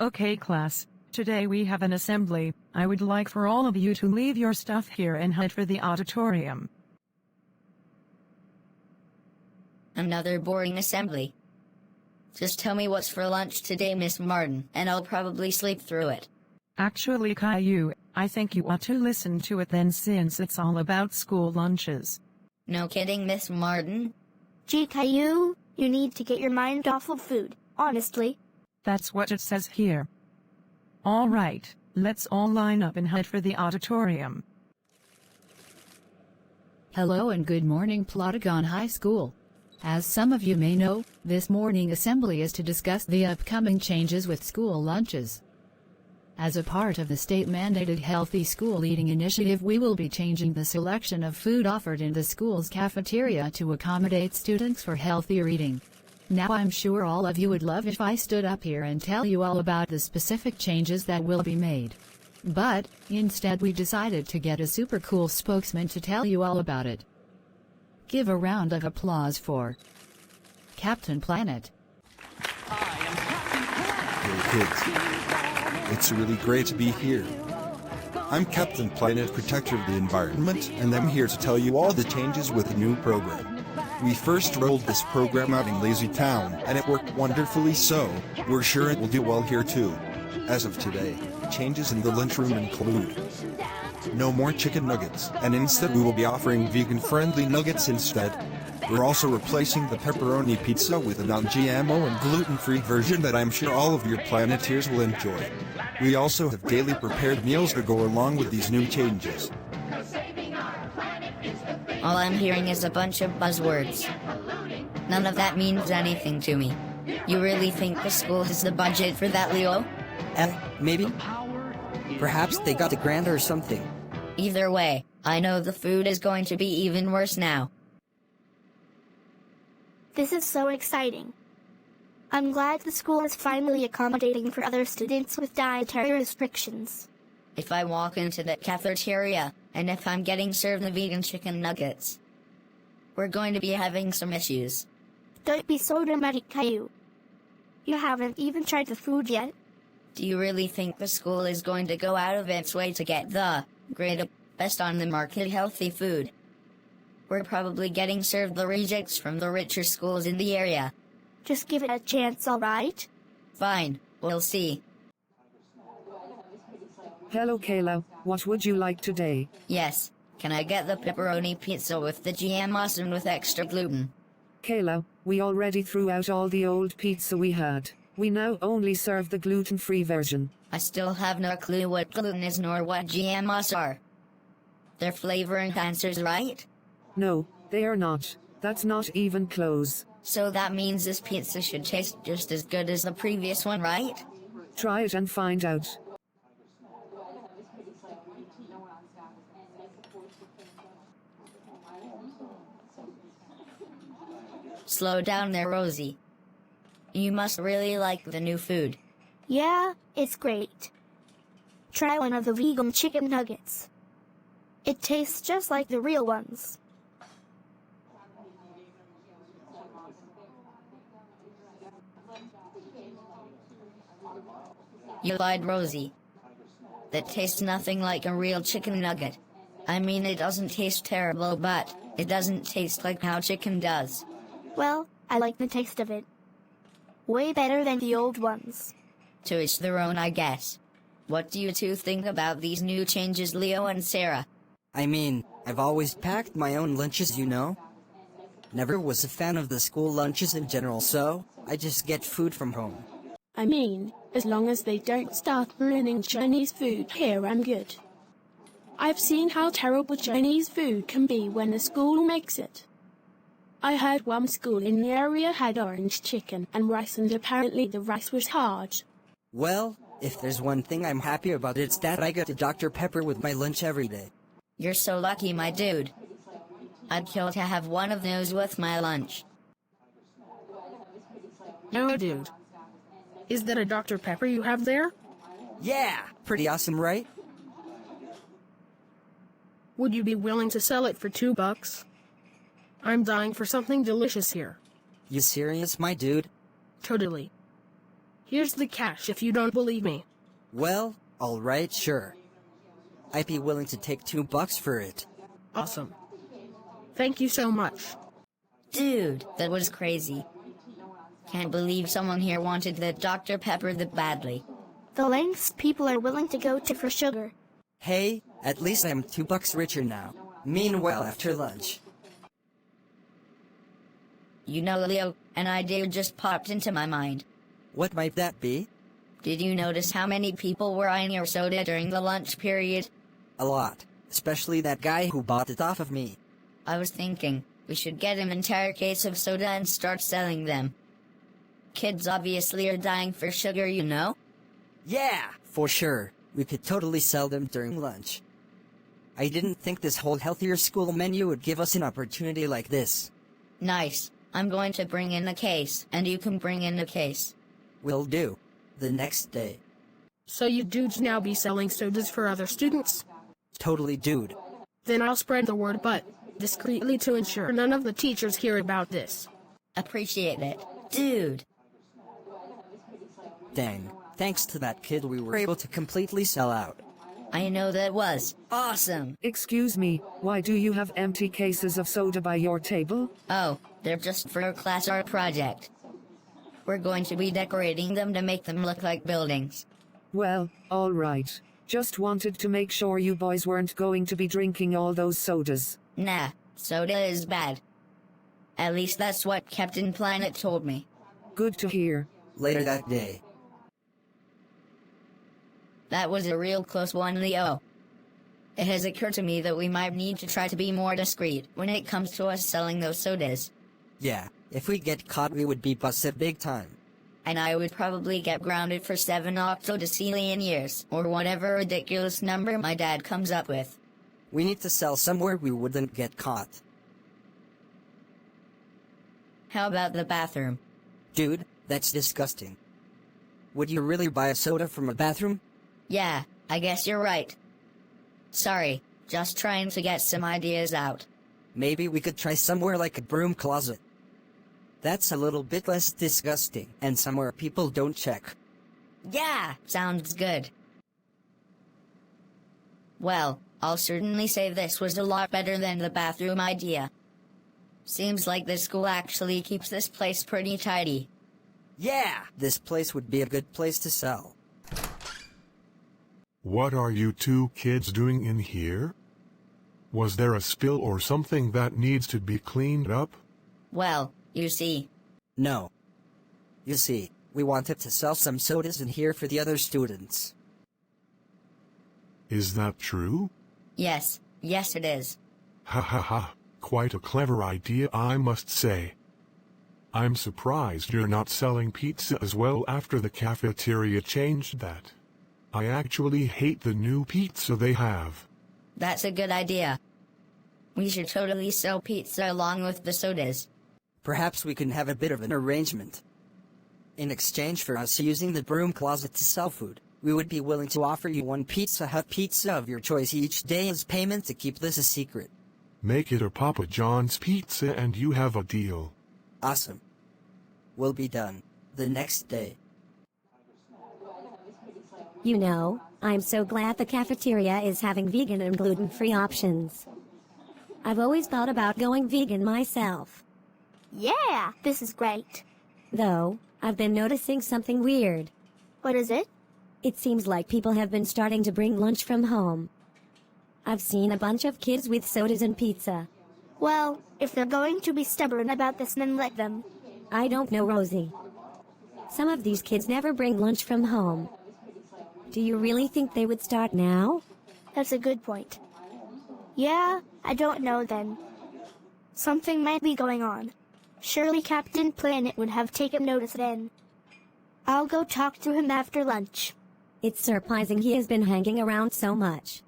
Okay class, today we have an assembly. I would like for all of you to leave your stuff here and head for the auditorium. Another boring assembly. Just tell me what's for lunch today, Miss Martin, and I'll probably sleep through it. Actually, Caillou, I think you ought to listen to it then since it's all about school lunches. No kidding, Miss Martin? Gee, Caillou, you need to get your mind off of food, honestly. That's what it says here. All right, let's all line up and head for the auditorium. Hello and good morning, Plotagon High School. As some of you may know, this morning assembly is to discuss the upcoming changes with school lunches. As a part of the state-mandated Healthy School Eating Initiative, we will be changing the selection of food offered in the school's cafeteria to accommodate students for healthier eating. Now I'm sure all of you would love if I stood up here and tell you all about the specific changes that will be made. But, instead we decided to get a super cool spokesman to tell you all about it. Give a round of applause for Captain Planet. Hey kids, it's really great to be here. I'm Captain Planet, protector of the environment, and I'm here to tell you all the changes with the new program. We first rolled this program out in Lazy Town, and it worked wonderfully, so we're sure it will do well here too. As of today, changes in the lunchroom include no more chicken nuggets, and instead we will be offering vegan-friendly nuggets instead. We're also replacing the pepperoni pizza with a non-GMO and gluten-free version that I'm sure all of your Planeteers will enjoy. We also have daily prepared meals to go along with these new changes. All I'm hearing is a bunch of buzzwords. None of that means anything to me. You really think the school has the budget for that, Leo? Maybe? Perhaps they got the grant or something. Either way, I know the food is going to be even worse now. This is so exciting. I'm glad the school is finally accommodating for other students with dietary restrictions. If I walk into the cafeteria, and if I'm getting served the vegan chicken nuggets, we're going to be having some issues. Don't be so dramatic, Caillou. You haven't even tried the food yet. Do you really think the school is going to go out of its way to get the great best on the market healthy food? We're probably getting served the rejects from the richer schools in the area. Just give it a chance, alright? Fine, we'll see. Hello Caillou, what would you like today? Yes, can I get the pepperoni pizza with the GM and with extra gluten? Caillou, we already threw out all the old pizza we had. We now only serve the gluten-free version. I still have no clue what gluten is nor what GMOs are. They're flavor enhancers, right? No, they are not. That's not even close. So that means this pizza should taste just as good as the previous one, right? Try it and find out. Slow down there, Rosie. You must really like the new food. Yeah, it's great. Try one of the vegan chicken nuggets. It tastes just like the real ones. You lied, Rosie. That tastes nothing like a real chicken nugget. I mean, it doesn't taste terrible, but it doesn't taste like how chicken does. Well, I like the taste of it. Way better than the old ones. To each their own, I guess. What do you two think about these new changes, Leo and Sarah? I mean, I've always packed my own lunches, you know. Never was a fan of the school lunches in general, so I just get food from home. I mean, as long as they don't start ruining Chinese food here, I'm good. I've seen how terrible Chinese food can be when the school makes it. I heard one school in the area had orange chicken and rice, and apparently the rice was hard. Well, if there's one thing I'm happy about, it's that I get a Dr. Pepper with my lunch every day. You're so lucky, my dude. I'd kill to have one of those with my lunch. No, dude. Is that a Dr. Pepper you have there? Yeah, pretty awesome, right? Would you be willing to sell it for $2? I'm dying for something delicious here. You serious, my dude? Totally. Here's the cash if you don't believe me. Well, alright, sure. I'd be willing to take $2 for it. Awesome. Thank you so much. Dude, that was crazy. Can't believe someone here wanted that Dr. Pepper that badly. The lengths people are willing to go to for sugar. Hey, at least I'm $2 richer now. Meanwhile, after lunch. You know, Leo, an idea just popped into my mind. What might that be? Did you notice how many people were eyeing your soda during the lunch period? A lot. Especially that guy who bought it off of me. I was thinking, we should get an entire case of soda and start selling them. Kids obviously are dying for sugar, you know? Yeah, for sure. We could totally sell them during lunch. I didn't think this whole healthier school menu would give us an opportunity like this. Nice. I'm going to bring in a case, and you can bring in a case. Will do. The next day. So you dudes now be selling sodas for other students? Totally, dude. Then I'll spread the word, but discreetly to ensure none of the teachers hear about this. Appreciate it. Dude. Dang. Thanks to that kid we were able to completely sell out. I know that was awesome. Excuse me, why do you have empty cases of soda by your table? Oh, they're just for our class art project. We're going to be decorating them to make them look like buildings. Well, alright. Just wanted to make sure you boys weren't going to be drinking all those sodas. Nah, soda is bad. At least that's what Captain Planet told me. Good to hear. Later that day. That was a real close one, Leo. It has occurred to me that we might need to try to be more discreet when it comes to us selling those sodas. Yeah, if we get caught we would be busted big time. And I would probably get grounded for 7 octodecillion years, or whatever ridiculous number my dad comes up with. We need to sell somewhere we wouldn't get caught. How about the bathroom? Dude, that's disgusting. Would you really buy a soda from a bathroom? Yeah, I guess you're right. Sorry, just trying to get some ideas out. Maybe we could try somewhere like a broom closet. That's a little bit less disgusting, and somewhere people don't check. Yeah, sounds good. Well, I'll certainly say this was a lot better than the bathroom idea. Seems like the school actually keeps this place pretty tidy. Yeah! This place would be a good place to sell. What are you two kids doing in here? Was there a spill or something that needs to be cleaned up? Well, you see. No. You see, we wanted to sell some sodas in here for the other students. Is that true? Yes it is. Ha ha ha, quite a clever idea I must say. I'm surprised you're not selling pizza as well after the cafeteria changed that. I actually hate the new pizza they have. That's a good idea. We should totally sell pizza along with the sodas. Perhaps we can have a bit of an arrangement. In exchange for us using the broom closet to sell food, we would be willing to offer you one Pizza Hut pizza of your choice each day as payment to keep this a secret. Make it a Papa John's pizza and you have a deal. Awesome. We'll be done. The next day. You know, I'm so glad the cafeteria is having vegan and gluten-free options. I've always thought about going vegan myself. Yeah, this is great. Though, I've been noticing something weird. What is it? It seems like people have been starting to bring lunch from home. I've seen a bunch of kids with sodas and pizza. Well, if they're going to be stubborn about this, then let them. I don't know, Rosie. Some of these kids never bring lunch from home. Do you really think they would start now? That's a good point. Yeah, I don't know then. Something might be going on. Surely Captain Planet would have taken notice then. I'll go talk to him after lunch. It's surprising he has been hanging around so much.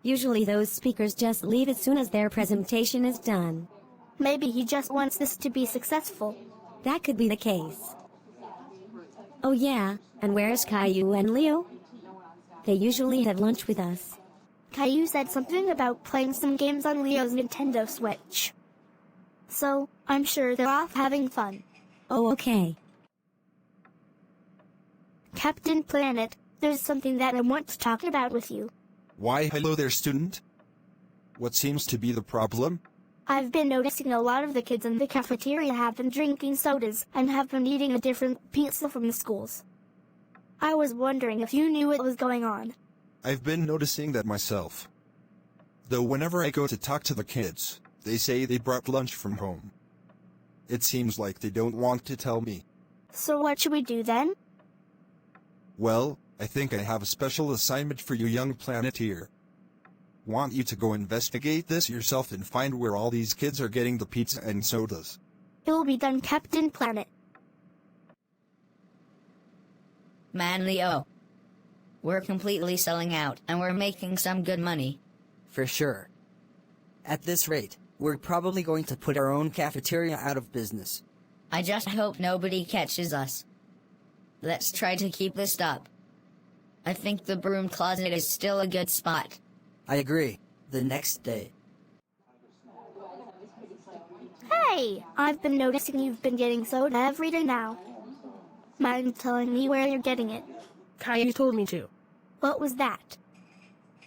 Usually those speakers just leave as soon as their presentation is done. Maybe he just wants this to be successful. That could be the case. Oh yeah, and where's Caillou and Leo? They usually have lunch with us. Caillou said something about playing some games on Leo's Nintendo Switch. So, I'm sure they're off having fun. Oh okay. Captain Planet, there's something that I want to talk about with you. Why, hello there, student. What seems to be the problem? I've been noticing a lot of the kids in the cafeteria have been drinking sodas and have been eating a different pizza from the schools. I was wondering if you knew what was going on. I've been noticing that myself. Though whenever I go to talk to the kids, they say they brought lunch from home. It seems like they don't want to tell me. So what should we do then? Well, I think I have a special assignment for you young Planeteer. Want you to go investigate this yourself and find where all these kids are getting the pizza and sodas. It will be done, Captain Planet. Man, Leo. We're completely selling out, and we're making some good money. For sure. At this rate, we're probably going to put our own cafeteria out of business. I just hope nobody catches us. Let's try to keep this up. I think the broom closet is still a good spot. I agree. The next day. Hey! I've been noticing you've been getting soda every day now. Mind telling me where you're getting it? Caillou told me to. What was that?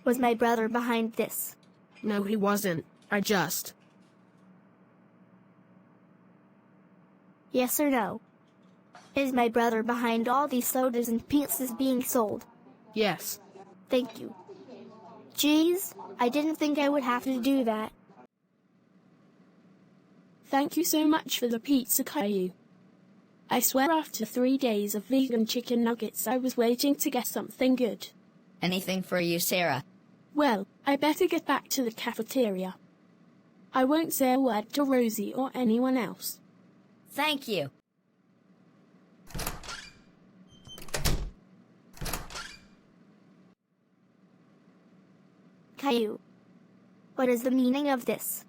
Was my brother behind this? No, he wasn't. I just... Yes or no? Is my brother behind all these sodas and pizzas being sold? Yes. Thank you. Geez, I didn't think I would have to do that. Thank you so much for the pizza, Caillou. I swear after 3 days of vegan chicken nuggets I was waiting to get something good. Anything for you, Sarah? Well, I better get back to the cafeteria. I won't say a word to Rosie or anyone else. Thank you. Caillou, what is the meaning of this?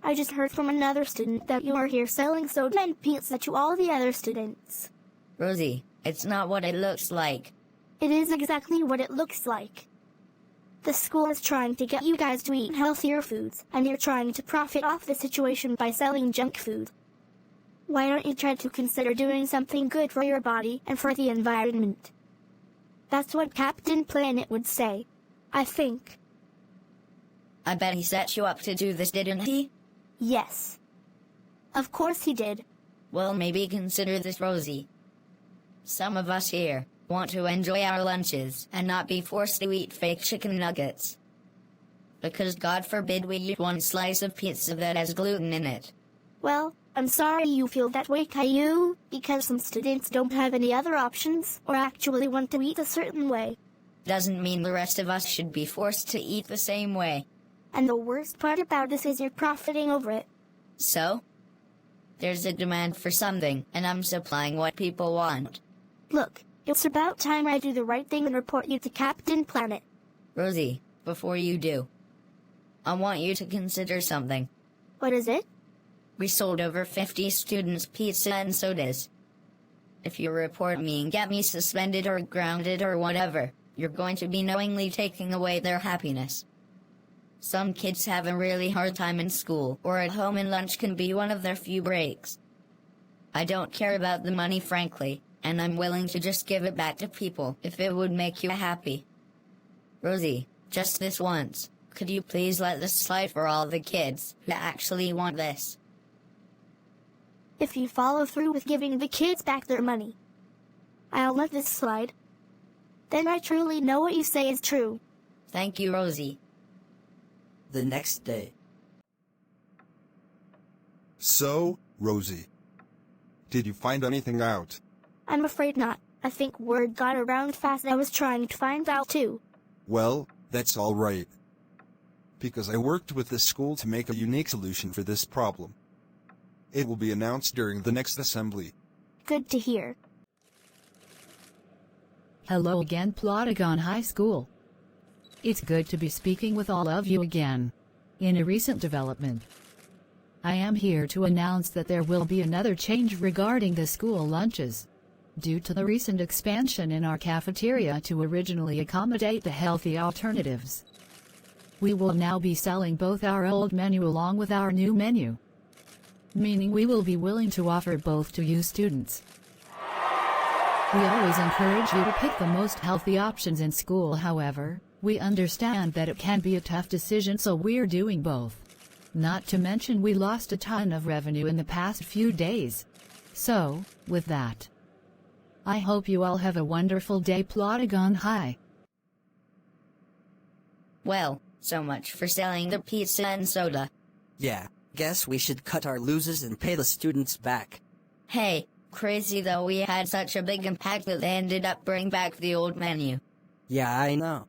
I just heard from another student that you are here selling soda and pizza to all the other students. Rosie, it's not what it looks like. It is exactly what it looks like. The school is trying to get you guys to eat healthier foods, and you're trying to profit off the situation by selling junk food. Why don't you try to consider doing something good for your body and for the environment? That's what Captain Planet would say, I think. I bet he set you up to do this, didn't he? Yes. Of course he did. Well, maybe consider this, Rosie. Some of us here want to enjoy our lunches and not be forced to eat fake chicken nuggets. Because God forbid we eat one slice of pizza that has gluten in it. Well, I'm sorry you feel that way, Caillou, because some students don't have any other options or actually want to eat a certain way. Doesn't mean the rest of us should be forced to eat the same way. And the worst part about this is you're profiting over it. So? There's a demand for something, and I'm supplying what people want. Look, it's about time I do the right thing and report you to Captain Planet. Rosie, before you do, I want you to consider something. What is it? We sold over 50 students pizza and sodas. If you report me and get me suspended or grounded or whatever, you're going to be knowingly taking away their happiness. Some kids have a really hard time in school or at home, and lunch can be one of their few breaks. I don't care about the money, frankly, and I'm willing to just give it back to people if it would make you happy. Rosie, just this once, could you please let this slide for all the kids who actually want this? If you follow through with giving the kids back their money, I'll let this slide. Then I truly know what you say is true. Thank you, Rosie. The next day. So, Rosie, did you find anything out? I'm afraid not. I think word got around fast and I was trying to find out too. Well, that's all right. Because I worked with the school to make a unique solution for this problem. It will be announced during the next assembly. Good to hear. Hello again, Plotagon High School. It's good to be speaking with all of you again. In a recent development, I am here to announce that there will be another change regarding the school lunches. Due to the recent expansion in our cafeteria to originally accommodate the healthy alternatives, we will now be selling both our old menu along with our new menu. Meaning we will be willing to offer both to you students. We always encourage you to pick the most healthy options in school. However, we understand that it can be a tough decision, so we're doing both. Not to mention we lost a ton of revenue in the past few days. So, with that, I hope you all have a wonderful day, Plotagon High. Well, so much for selling the pizza and soda. Yeah, guess we should cut our losses and pay the students back. Hey, crazy though, we had such a big impact that they ended up bringing back the old menu. Yeah, I know.